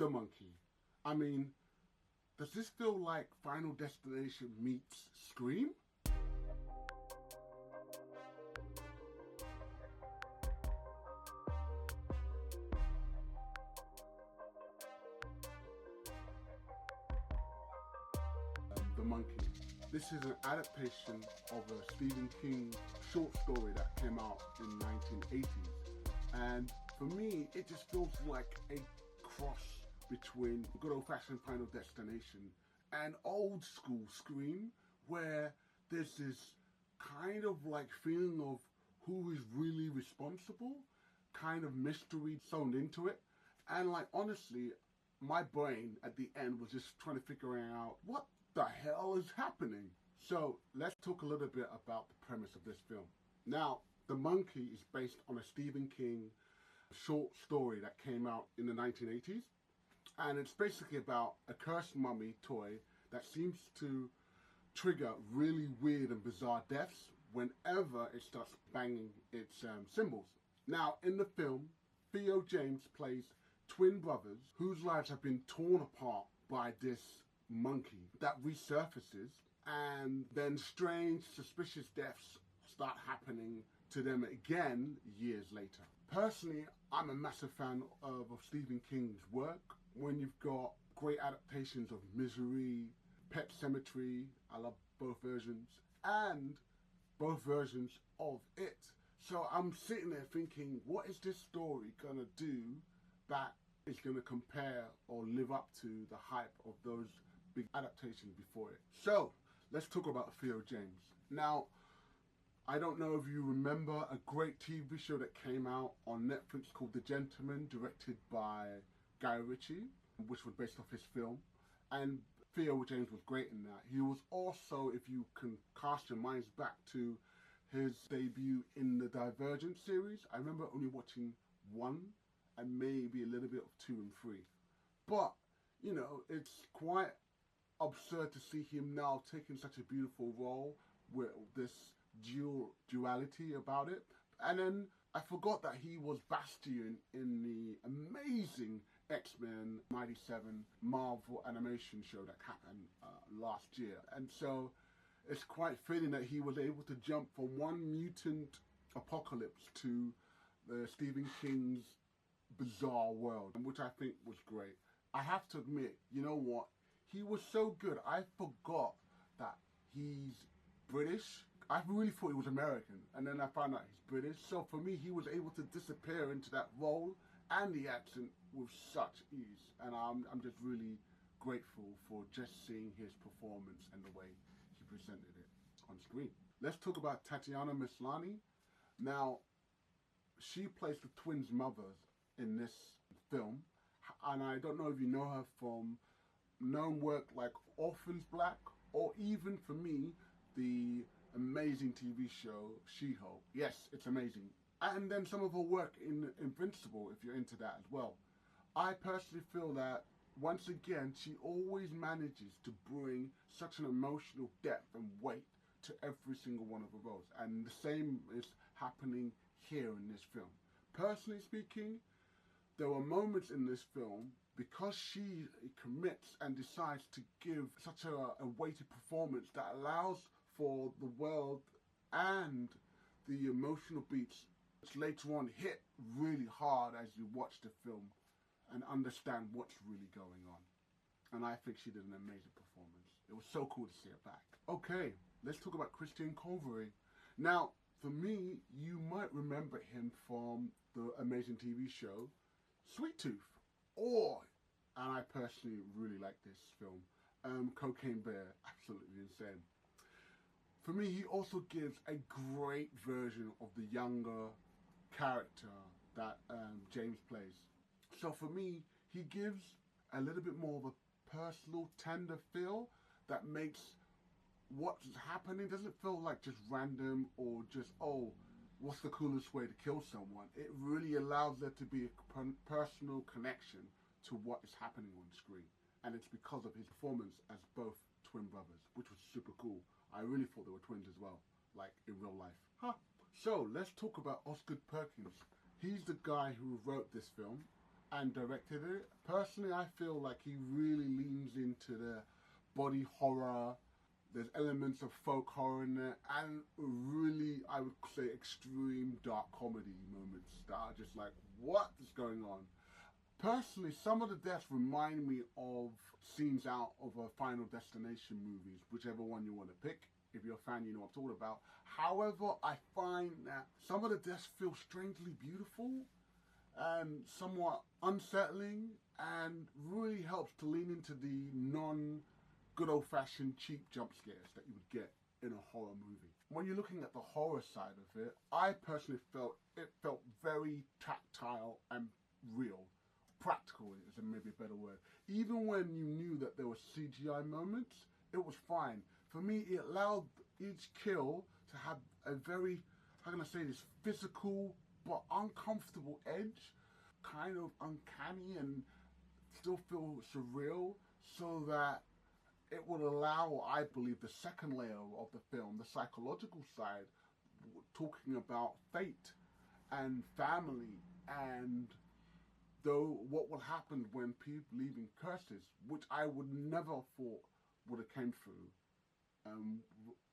the monkey. I mean, does this feel like Final Destination meets Scream? The Monkey. This is an adaptation of a Stephen King short story that came out in the 1980s. And for me, it just feels like a cross between good old-fashioned Final Destination and old school Scream, where there's this kind of like feeling of who is really responsible, kind of mystery sewn into it. And like, honestly, my brain at the end was just trying to figure out what the hell is happening. So let's talk a little bit about the premise of this film. Now, The Monkey is based on a Stephen King short story that came out in the 1980s. And it's basically about a cursed mummy toy that seems to trigger really weird and bizarre deaths whenever it starts banging its cymbals. Now, in the film, Theo James plays twin brothers whose lives have been torn apart by this monkey that resurfaces, and then strange, suspicious deaths start happening to them again years later. Personally, I'm a massive fan of Stephen King's work. When you've got great adaptations of Misery, Pet Sematary, I love both versions, and both versions of It. So I'm sitting there thinking, what is this story gonna do that is gonna compare or live up to the hype of those big adaptations before it? So let's talk about Theo James. Now, I don't know if you remember a great TV show that came out on Netflix called The Gentleman, directed by Guy Ritchie, which was based off his film. And Theo James was great in that. He was also, if you can cast your minds back to his debut in the Divergent series, I remember only watching 1 and maybe a little bit of 2 and 3. But, you know, it's quite absurd to see him now taking such a beautiful role with this duality about it. And then I forgot that he was Bastion in the amazing X-Men Mighty 7 Marvel animation show that happened last year. And so it's quite fitting that he was able to jump from one mutant apocalypse to Stephen King's bizarre world, which I think was great. I have to admit, you know what? He was so good, I forgot that he's British. I really thought he was American, and then I found out he's British. So for me, he was able to disappear into that role and the accent with such ease. And I'm just really grateful for just seeing his performance and the way he presented it on screen. Let's talk about Tatiana Maslany. Now, she plays the twins' mothers in this film, and I don't know if you know her from known work like Orphan's Black, or even for me, the amazing TV show She-Hulk. Yes, it's amazing. And then some of her work in Invincible, if you're into that as well. I personally feel that, once again, she always manages to bring such an emotional depth and weight to every single one of her roles. And the same is happening here in this film. Personally speaking, there were moments in this film, because she commits and decides to give such a weighted performance that allows for the world and the emotional beats, which later on hit really hard as you watch the film and understand what's really going on. And I think she did an amazing performance. It was so cool to see her back. Okay, let's talk about Christian Convery. Now, for me, you might remember him from the amazing TV show Sweet Tooth. And I personally really like this film, Cocaine Bear, absolutely insane. For me, he also gives a great version of the younger character that James plays. So for me, he gives a little bit more of a personal, tender feel that makes what's happening doesn't feel like just random or just, oh, what's the coolest way to kill someone. It really allows there to be a personal connection to what is happening on screen. And it's because of his performance as both twin brothers, which was super cool. I really thought they were twins as well, like in real life. So let's talk about Osgood Perkins. He's the guy who wrote this film, and directed it. Personally, I feel like he really leans into the body horror. There's elements of folk horror in there, and really, I would say, extreme dark comedy moments that are just like, what is going on? Personally, some of the deaths remind me of scenes out of a Final Destination movies, whichever one you want to pick. If you're a fan, you know what I'm talking about. However, I find that some of the deaths feel strangely beautiful and somewhat unsettling, and really helps to lean into the good old-fashioned cheap jump scares that you would get in a horror movie. When you're looking at the horror side of it, I personally felt it felt very tactile and real. Practical is maybe a better word. Even when you knew that there were CGI moments, it was fine. For me, it allowed each kill to have a very, how can I say this, physical but uncomfortable edge, kind of uncanny and still feel surreal, so that it would allow, I believe, the second layer of the film, the psychological side, talking about fate and family and though what will happen when people leave in curses, which I would never thought would have came through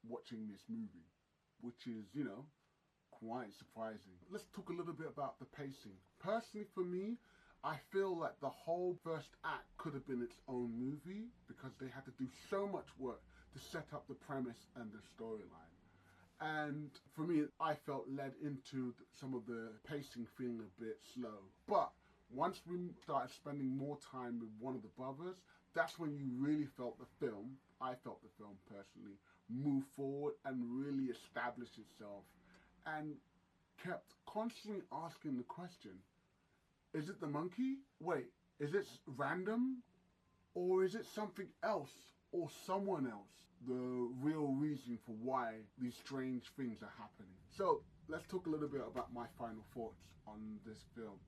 watching this movie, which is, you know, quite surprising. Let's talk a little bit about the pacing. Personally, for me, I feel like the whole first act could have been its own movie because they had to do so much work to set up the premise and the storyline. And for me, I felt led into some of the pacing feeling a bit slow. But once we started spending more time with one of the brothers, that's when you really felt the film, I felt the film personally, move forward and really establish itself, and kept constantly asking the question, is it the monkey? Wait, is it random? Or is it something else or someone else? The real reason for why these strange things are happening. So let's talk a little bit about my final thoughts on this film.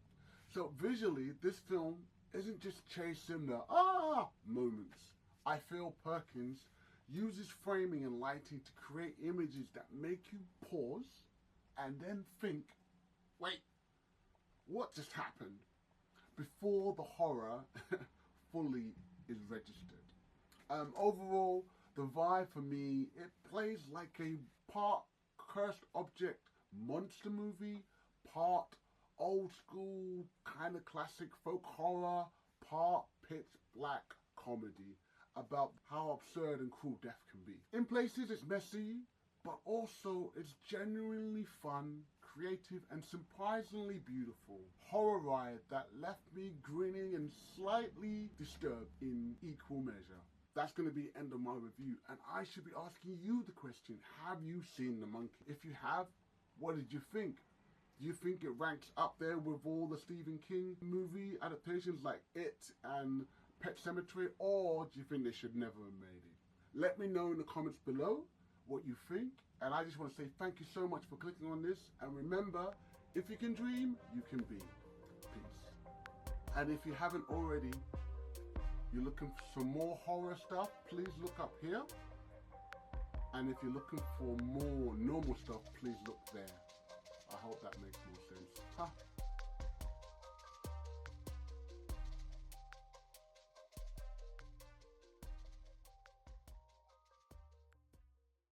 So visually, this film isn't just chasing the moments. I feel Perkins uses framing and lighting to create images that make you pause and then think, wait, what just happened? Before the horror fully is registered. Overall, the vibe for me, it plays like a part cursed object monster movie, part old school kind of classic folk horror, part pitch black comedy about how absurd and cruel death can be. In places it's messy, but also it's genuinely fun, creative and surprisingly beautiful. Horror ride that left me grinning and slightly disturbed in equal measure. That's going to be the end of my review, and I should be asking you the question, have you seen The Monkey? If you have, what did you think? Do you think it ranks up there with all the Stephen King movie adaptations like It and Pet Sematary, or do you think they should never have made it? Let me know in the comments below what you think, and I just want to say thank you so much for clicking on this, and remember, if you can dream, you can be. Peace. And if you haven't already, you're looking for some more horror stuff, please look up here. And if you're looking for more normal stuff, please look there. I hope that makes more sense.